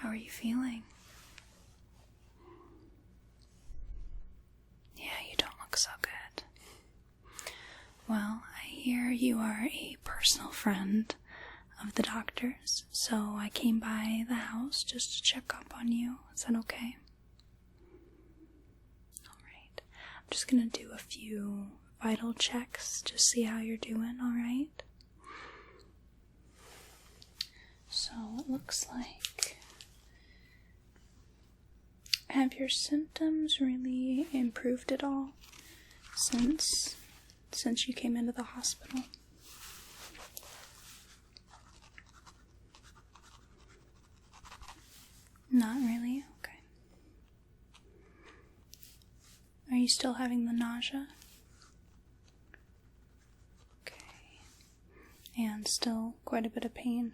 How are you feeling? Yeah, you don't look so good. Well, I hear you are a personal friend of the doctor's, so I came by the house just to check up on you. Is that okay? Alright. I'm just gonna do a few vital checks, just see how you're doing, alright? So it looks like, have your symptoms really improved at all since you came into the hospital? Not really? Okay. Are you still having the nausea? Okay. And still quite a bit of pain?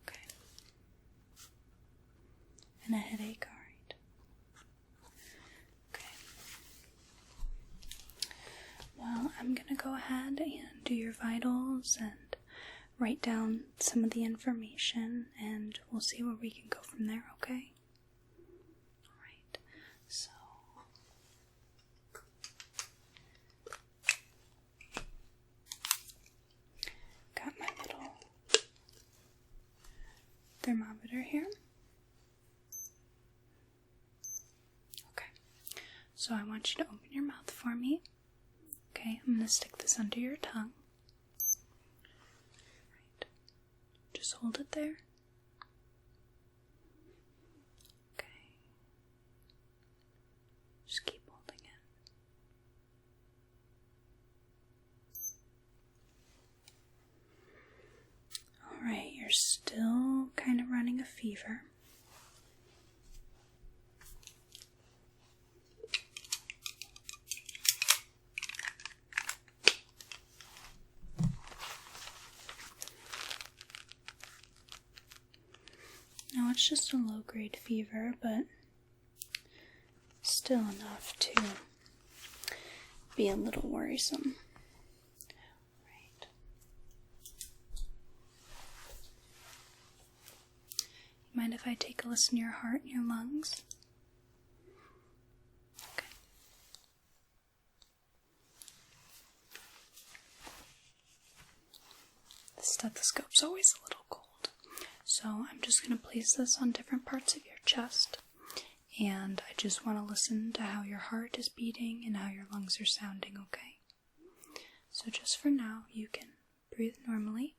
Okay. And a headache, alright. Okay. Well, I'm gonna go ahead and do your vitals and write down some of the information, and we'll see where we can go from there, okay? Alright, so got my little thermometer here. Okay, so I want you to open your mouth for me. Okay, I'm going to stick this under your tongue. Just hold it there. Okay. Just keep holding it. Alright, you're still kind of running a fever. Now it's just a low-grade fever, but still enough to be a little worrisome. Right. Mind if I take a listen to your heart and your lungs? Okay. The stethoscope's always a little cold. So I'm just going to place this on different parts of your chest, and I just want to listen to how your heart is beating and how your lungs are sounding, okay? So just for now, you can breathe normally.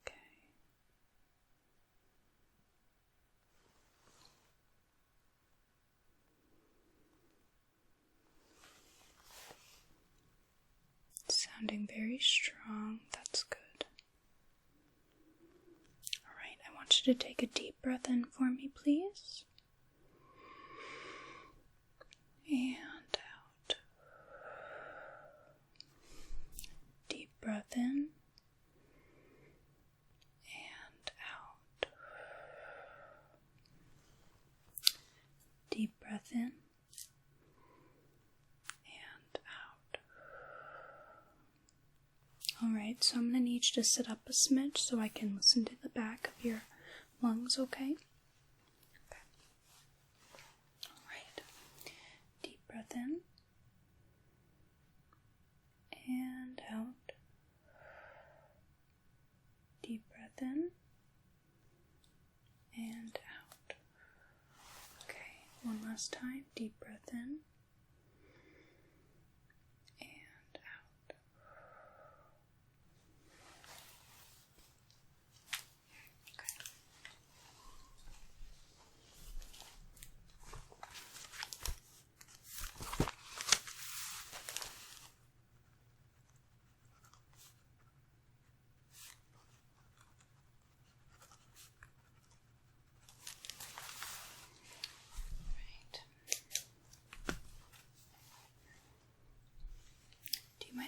Okay. Sounding very strong, that's good. Alright, I want you to take a deep breath in for me, please. And out. Deep breath in. And out. Deep breath in. Alright, so I'm going to need you to sit up a smidge so I can listen to the back of your lungs, okay? Okay. Alright. Deep breath in. And out. Deep breath in. And out. Okay, one last time. Deep breath in.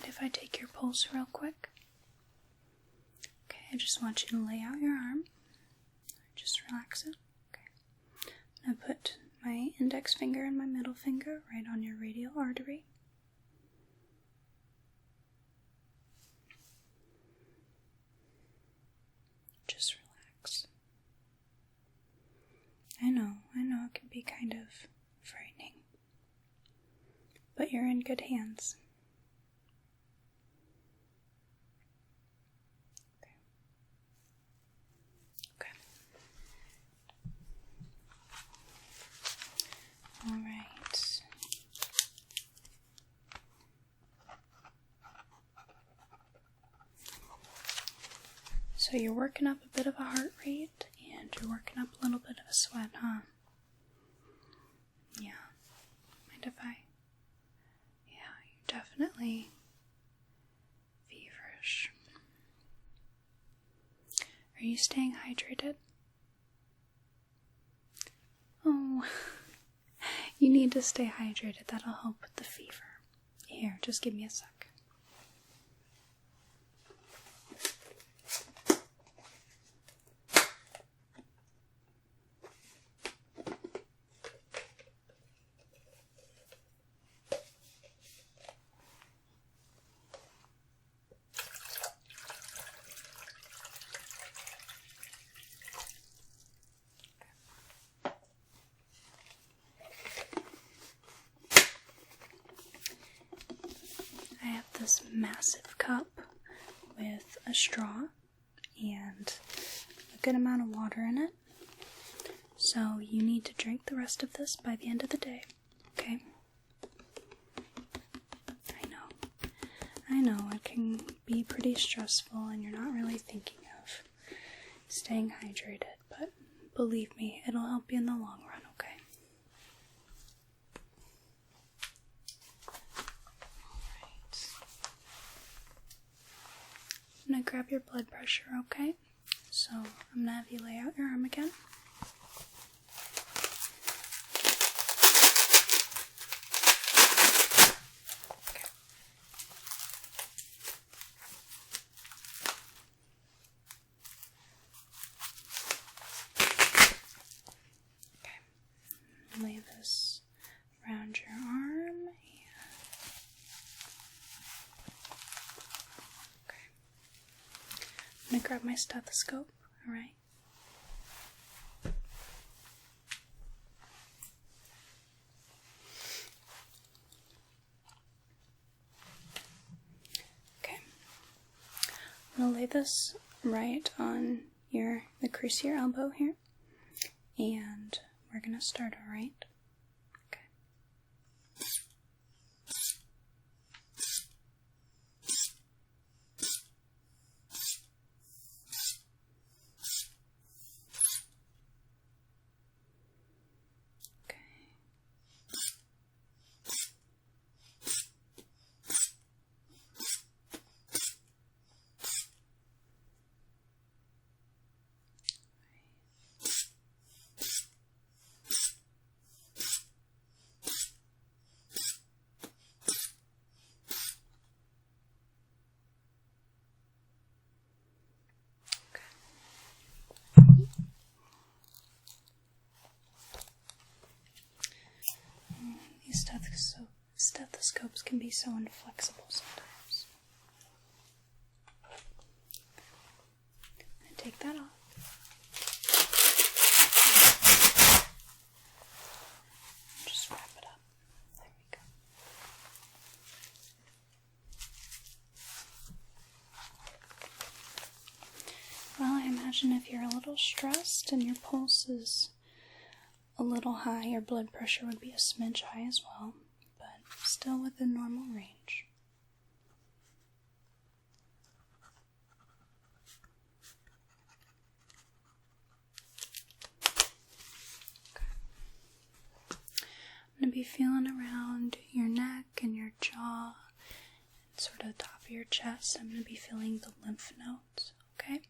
If I take your pulse real quick. Okay, I just want you to lay out your arm. Just relax it. Okay. I'm going to put my my index finger and my middle finger right on your radial artery. Just relax. I know it can be kind of frightening, but you're in good hands. Okay. All right. So you're working up a bit of a heart rate, and you're working up a little bit of a sweat, huh? Yeah. Mind if I? Yeah, you're definitely feverish. Are you staying hydrated? Oh, you need to stay hydrated. That'll help with the fever. Here, just give me a sec. This massive cup with a straw and a good amount of water in it. So you need to drink the rest of this by the end of the day, okay? I know, it can be pretty stressful and you're not really thinking of staying hydrated, but believe me, it'll help you in the long run, okay? I'm gonna grab your blood pressure, okay? So I'm gonna have you lay out your arm again. Okay. Okay. Lay this around your arm. I'm gonna grab my stethoscope, alright? Okay. I'm gonna lay this right on the crease of your elbow here, and we're gonna start, alright? Okay. These stethoscopes can be so inflexible sometimes. I'm gonna take that off. Just wrap it up. There we go. Well, I imagine if you're a little stressed and your pulse is a little high, your blood pressure would be a smidge high as well, but still within normal range. Okay. I'm going to be feeling around your neck and your jaw and sort of the top of your chest. I'm going to be feeling the lymph nodes, okay?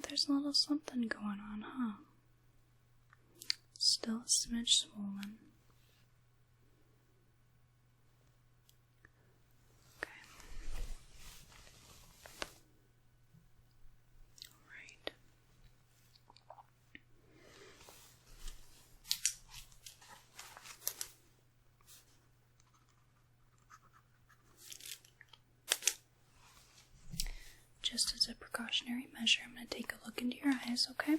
There's a little something going on, huh? Still a smidge swollen. Okay. just as a precautionary measure, I'm going to take a look into your eyes, okay?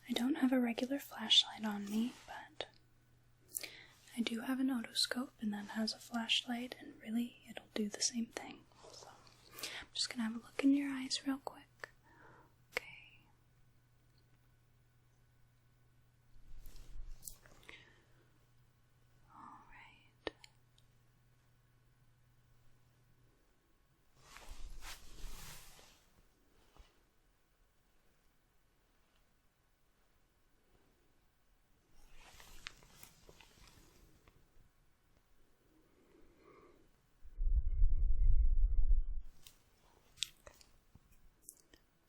I don't have a regular flashlight on me, but I do have an otoscope, and that has a flashlight, and really, it'll do the same thing. So, I'm just going to have a look in your eyes real quick. Okay. Alright.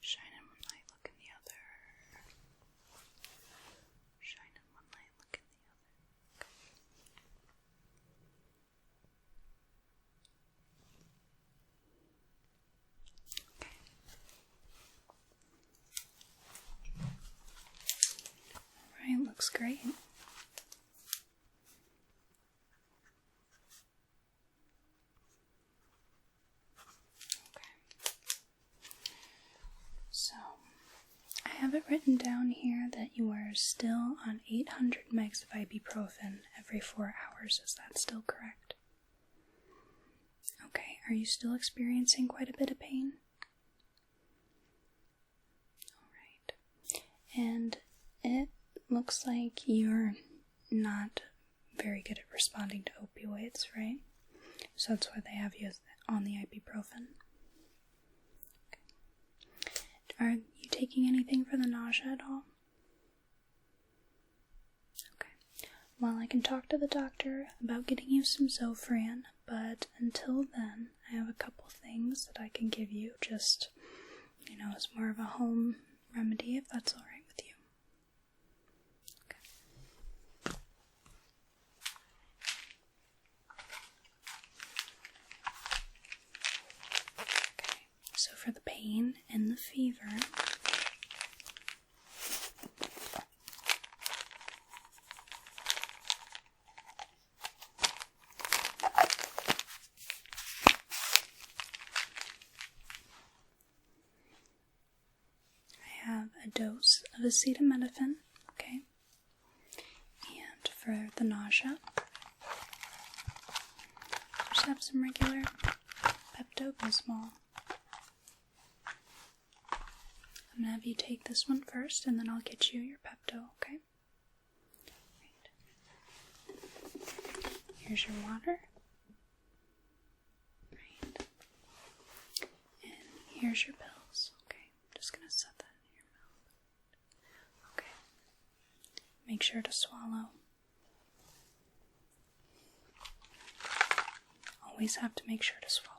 Shine in one light, look in the other. Shine in one light, look in the other. Okay. Alright, looks great. So, I have it written down here that you are still on 800 megs of ibuprofen every 4 hours. Is that still correct? Okay, are you still experiencing quite a bit of pain? Alright. And it looks like you're not very good at responding to opioids, right? So that's why they have you on the ibuprofen. Are you taking anything for the nausea at all? Okay. Well, I can talk to the doctor about getting you some Zofran, but until then, I have a couple things that I can give you, just, as more of a home remedy, if that's alright with you. Okay, so for the pain and the fever, I have a dose of acetaminophen, okay? And for the nausea, just have some regular Pepto-Bismol. I'm gonna have you take this one first, and then I'll get you your Pepto, okay? Right. Here's your water. Right. And here's your pills, okay? I'm just gonna set that in your mouth. Okay. Make sure to swallow. Always have to make sure to swallow.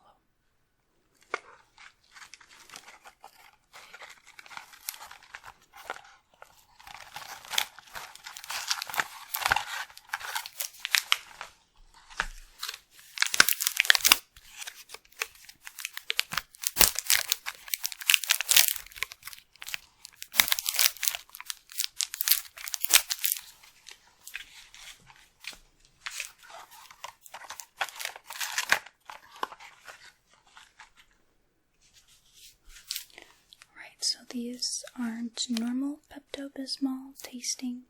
So these aren't normal Pepto-Bismol tasting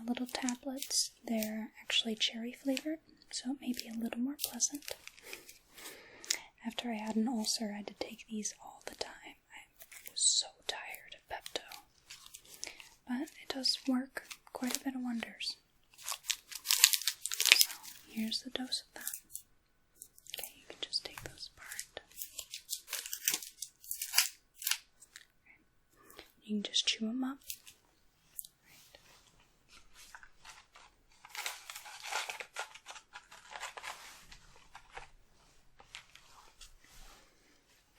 little tablets. They're actually cherry flavored, so it may be a little more pleasant. After I had an ulcer, I had to take these all the time. I was so tired of Pepto. But it does work quite a bit of wonders. So here's the dose of that. Okay, you can just take those apart. You can just chew them up. Right.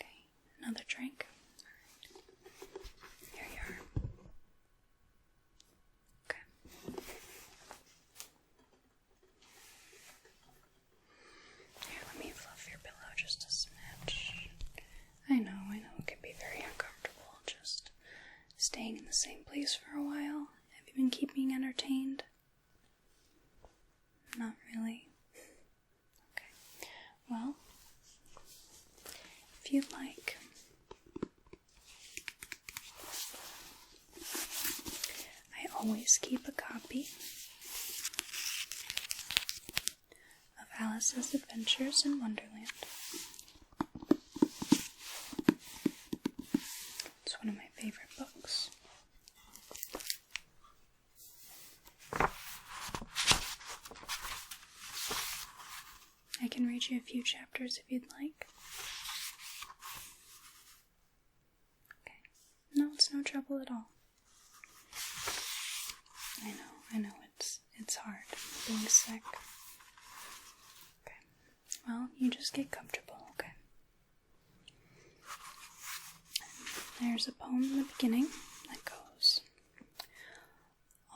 Okay, another drink. Right. Here you are. Okay. Here, let me fluff your pillow just a smidge. I know, it can be very uncomfortable, just staying in the same place for a while. Have you been keeping entertained? Not really. Okay. Well, if you'd like, I always keep a copy of Alice's Adventures in Wonderland. It's one of my favorite books. I can read you a few chapters if you'd like. Okay. No, it's no trouble at all. I know, it's hard being sick. Okay. Well, you just get comfortable, okay? There's a poem in the beginning that goes,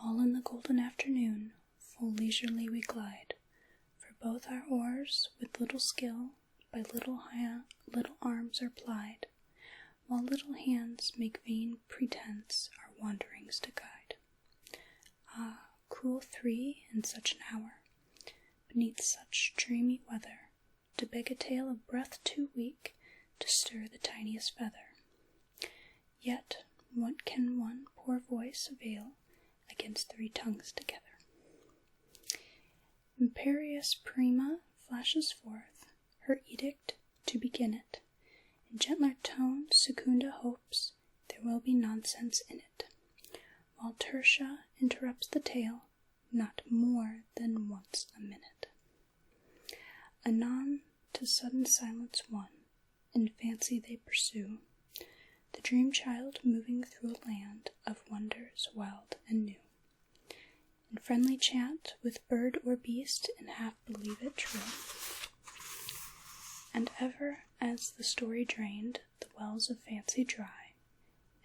"All in the golden afternoon, full leisurely we glide, for both our oars with little skill by little arms are plied, while little hands make vain pretense our wanderings to guide. Ah, cruel three in such an hour, beneath such dreamy weather, to beg a tale of breath too weak to stir the tiniest feather. Yet what can one poor voice avail against three tongues together? Imperious Prima flashes forth her edict to begin it. In gentler tone Secunda hopes there will be nonsense in it, while Tertia interrupts the tale not more than once a minute. Anon to sudden silence won, in fancy they pursue the dream child moving through a land of wonders wild and new. In friendly chant with bird or beast, and half believe it true. And ever as the story drained the wells of fancy dry,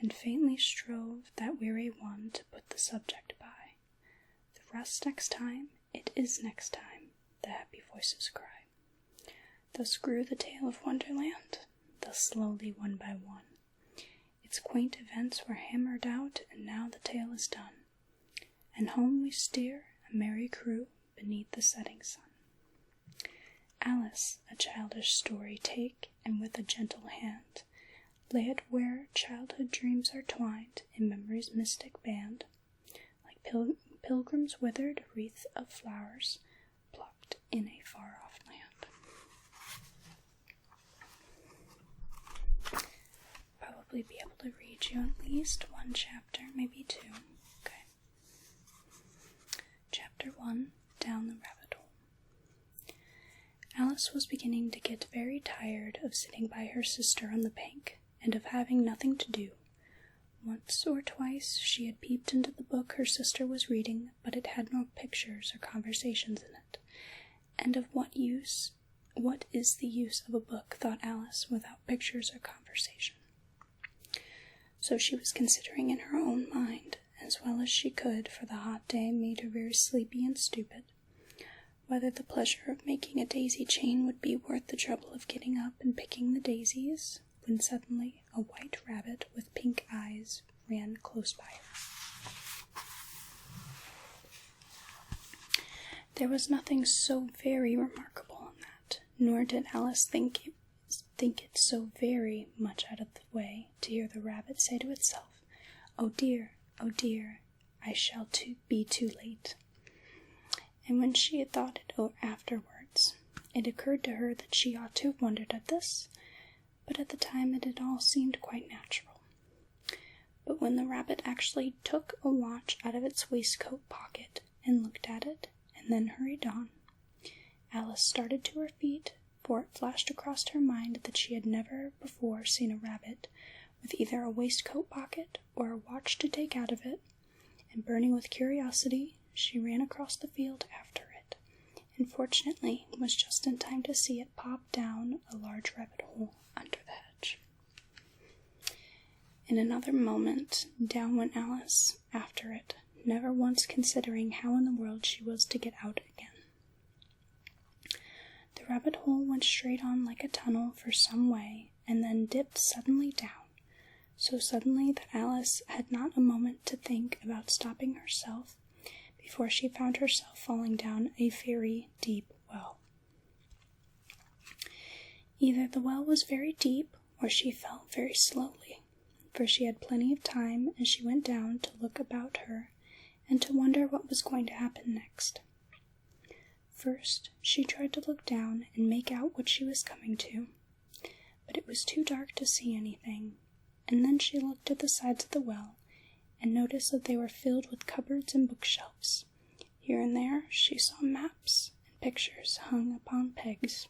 and faintly strove that weary one to put the subject by, the rest next time, it is next time, the happy voices cry. Thus grew the tale of Wonderland, thus slowly one by one. Its quaint events were hammered out, and now the tale is done. And home we steer, a merry crew, beneath the setting sun. Alice, a childish story take, and with a gentle hand lay it where childhood dreams are twined in memory's mystic band, like pilgrims withered wreath of flowers plucked in a far-off land. Probably be able to read you at least one chapter, maybe two. Okay. Chapter 1, Down the Rabbit Hole. Alice was beginning to get very tired of sitting by her sister on the bank, and of having nothing to do. Once or twice she had peeped into the book her sister was reading, but it had no pictures or conversations in it. And of what is the use of a book, thought Alice, without pictures or conversation? So she was considering in her own mind, as well as she could, for the hot day made her very sleepy and stupid, whether the pleasure of making a daisy chain would be worth the trouble of getting up and picking the daisies, when suddenly a white rabbit with pink eyes ran close by her. There was nothing so very remarkable in that, nor did Alice think it so very much out of the way to hear the rabbit say to itself, oh dear, I shall be too late." And when she had thought it over afterwards, it occurred to her that she ought to have wondered at this, but at the time it had all seemed quite natural. But when the rabbit actually took a watch out of its waistcoat pocket and looked at it, and then hurried on, Alice started to her feet, for it flashed across her mind that she had never before seen a rabbit with either a waistcoat pocket or a watch to take out of it, and burning with curiosity, she ran across the field after it, and fortunately was just in time to see it pop down a large rabbit hole under the hedge. In another moment, down went Alice after it, never once considering how in the world she was to get out again. The rabbit hole went straight on like a tunnel for some way, and then dipped suddenly down, so suddenly that Alice had not a moment to think about stopping herself before she found herself falling down a very deep well. Either the well was very deep, or she fell very slowly, for she had plenty of time as she went down to look about her and to wonder what was going to happen next. First, she tried to look down and make out what she was coming to, but it was too dark to see anything, and then she looked at the sides of the well and noticed that they were filled with cupboards and bookshelves. Here and there she saw maps and pictures hung upon pegs.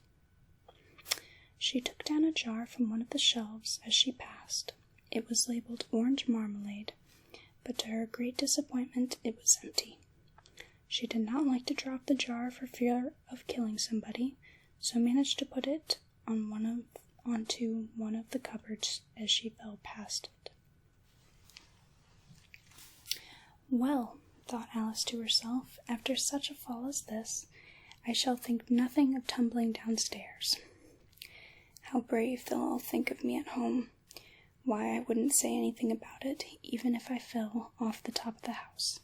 She took down a jar from one of the shelves as she passed. It was labeled orange marmalade, but to her great disappointment it was empty. She did not like to drop the jar for fear of killing somebody, so managed to put it onto one of the cupboards as she fell past it. Well, thought Alice to herself, after such a fall as this, I shall think nothing of tumbling downstairs. How brave they'll all think of me at home. Why, I wouldn't say anything about it, even if I fell off the top of the house,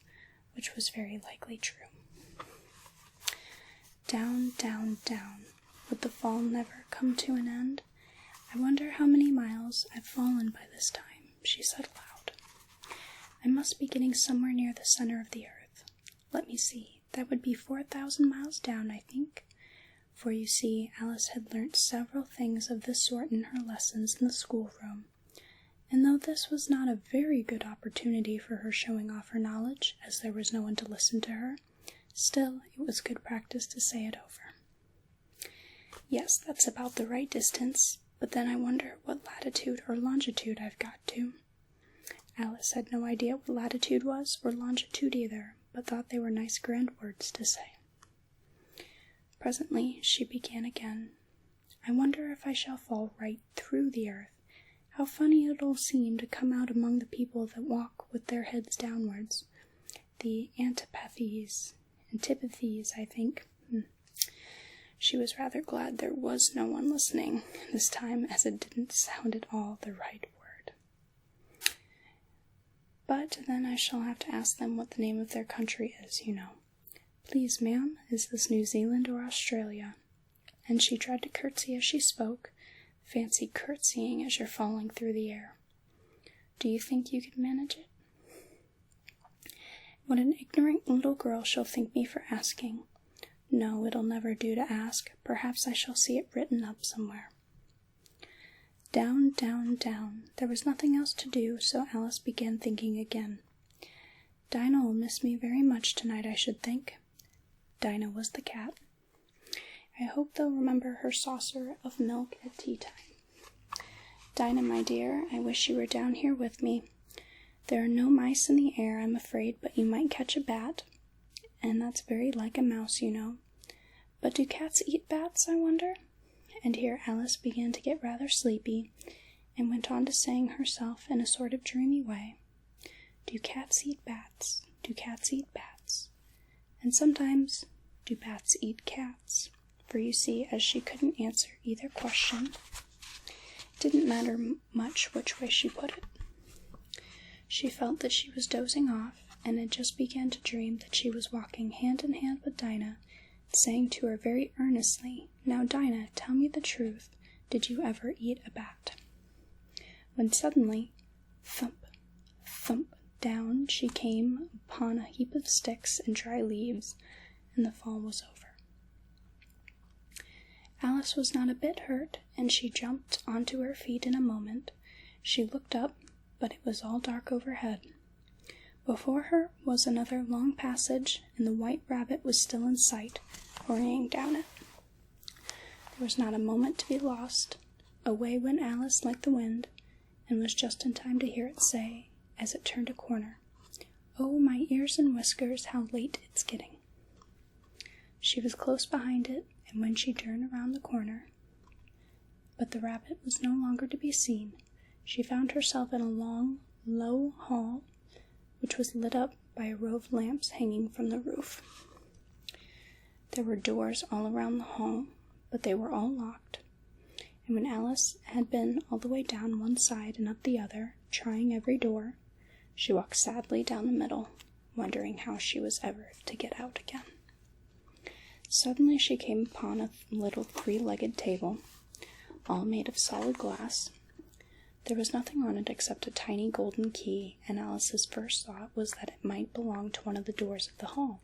which was very likely true. Down, down, down. Would the fall never come to an end? I wonder how many miles I've fallen by this time, she said aloud. I must be getting somewhere near the center of the earth. Let me see, that would be 4,000 miles down, I think. For you see, Alice had learnt several things of this sort in her lessons in the schoolroom, and though this was not a very good opportunity for her showing off her knowledge, as there was no one to listen to her, still it was good practice to say it over. Yes, that's about the right distance, but then I wonder what latitude or longitude I've got to. Alice had no idea what latitude was, or longitude either, but thought they were nice grand words to say. Presently she began again. I wonder if I shall fall right through the earth. How funny it'll seem to come out among the people that walk with their heads downwards. The antipathies, I think. She was rather glad there was no one listening this time, as it didn't sound at all the right word. But then I shall have to ask them what the name of their country is, you know. Please, ma'am, is this New Zealand or Australia? And she tried to curtsy as she spoke. Fancy curtsying as you're falling through the air. Do you think you could manage it? What an ignorant little girl she'll think me for asking. No, it'll never do to ask. Perhaps I shall see it written up somewhere. Down, down, down. There was nothing else to do, so Alice began thinking again. Dinah will miss me very much tonight, I should think. Dinah was the cat. I hope they'll remember her saucer of milk at tea time. Dinah, my dear, I wish you were down here with me. There are no mice in the air, I'm afraid, but you might catch a bat, and that's very like a mouse, you know. But do cats eat bats, I wonder? And here Alice began to get rather sleepy, and went on to saying herself in a sort of dreamy way, Do cats eat bats? Do cats eat bats? And sometimes, do bats eat cats? For you see, as she couldn't answer either question, it didn't matter much which way she put it. She felt that she was dozing off, and had just began to dream that she was walking hand in hand with Dinah, saying to her very earnestly, Now, Dinah, tell me the truth, did you ever eat a bat? When suddenly, thump, thump, down she came upon a heap of sticks and dry leaves, and the fall was over. Alice was not a bit hurt, and she jumped onto her feet in a moment. She looked up, but it was all dark overhead. Before her was another long passage, and the white rabbit was still in sight, hurrying down it. There was not a moment to be lost. Away went Alice like the wind, and was just in time to hear it say, as it turned a corner, Oh, my ears and whiskers, how late it's getting. She was close behind it, and when she turned around the corner, but the rabbit was no longer to be seen, she found herself in a long, low hall, which was lit up by a row of lamps hanging from the roof. There were doors all around the hall, but they were all locked, and when Alice had been all the way down one side and up the other, trying every door, she walked sadly down the middle, wondering how she was ever to get out again. Suddenly she came upon a little three-legged table, all made of solid glass. There was nothing on it except a tiny golden key, and Alice's first thought was that it might belong to one of the doors of the hall.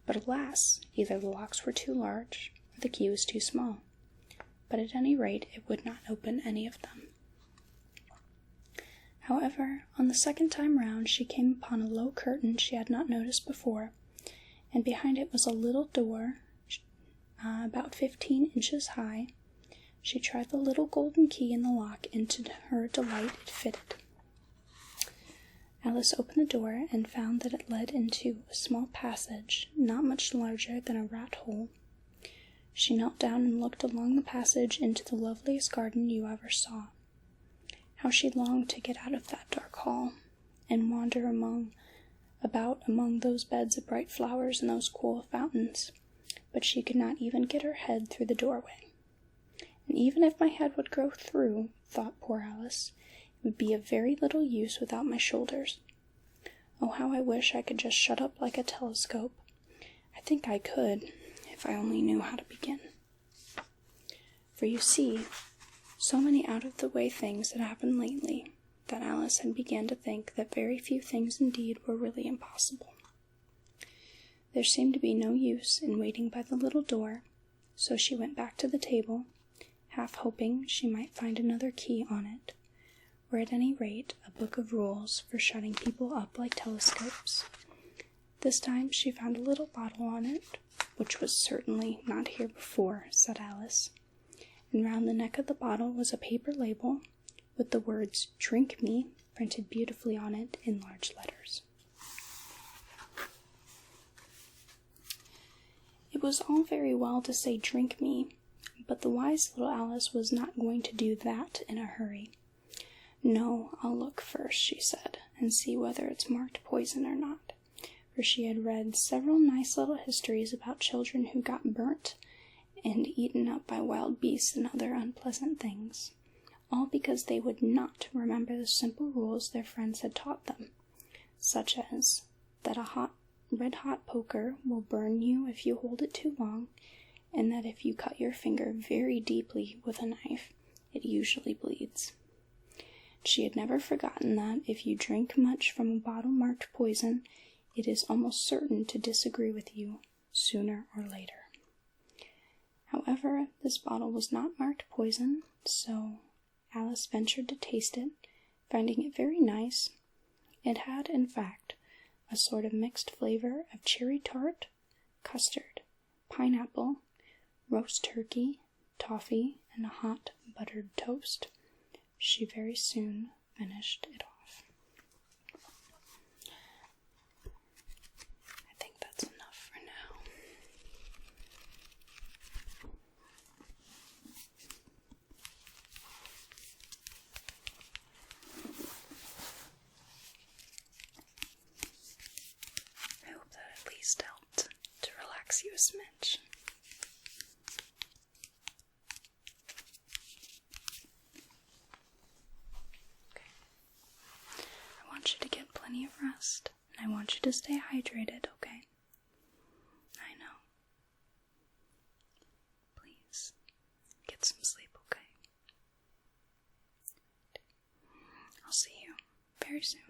But alas, either the locks were too large, or the key was too small. But at any rate, it would not open any of them. However, on the second time round, she came upon a low curtain she had not noticed before, and behind it was a little door, about 15 inches high. She tried the little golden key in the lock, and to her delight it fitted. Alice opened the door and found that it led into a small passage, not much larger than a rat hole. She knelt down and looked along the passage into the loveliest garden you ever saw. How she longed to get out of that dark hall, and wander about among those beds of bright flowers and those cool fountains, but she could not even get her head through the doorway. And even if my head would grow through, thought poor Alice, it would be of very little use without my shoulders. Oh, how I wish I could just shut up like a telescope. I think I could, if I only knew how to begin. For you see, so many out-of-the-way things had happened lately, that Alice had begun to think that very few things indeed were really impossible. There seemed to be no use in waiting by the little door, so she went back to the table, half hoping she might find another key on it, or at any rate a book of rules for shutting people up like telescopes. This time she found a little bottle on it, which was certainly not here before, said Alice, and round the neck of the bottle was a paper label with the words "Drink Me" printed beautifully on it in large letters. It was all very well to say "Drink me," but the wise little Alice was not going to do that in a hurry. "No, I'll look first," she said, "and see whether it's marked poison or not," for she had read several nice little histories about children who got burnt and eaten up by wild beasts and other unpleasant things, all because they would not remember the simple rules their friends had taught them, such as that a red-hot poker will burn you if you hold it too long, and that if you cut your finger very deeply with a knife, it usually bleeds. She had never forgotten that if you drink much from a bottle marked poison, it is almost certain to disagree with you sooner or later. However, this bottle was not marked poison, so Alice ventured to taste it, finding it very nice. It had, in fact, a sort of mixed flavor of cherry tart, custard, pineapple, roast turkey, toffee, and a hot buttered toast. She very soon finished it off. I think that's enough for now. I hope that at least helped to relax you a smidge. I want you to get plenty of rest, and I want you to stay hydrated, okay? I know. Please, get some sleep, okay? I'll see you very soon.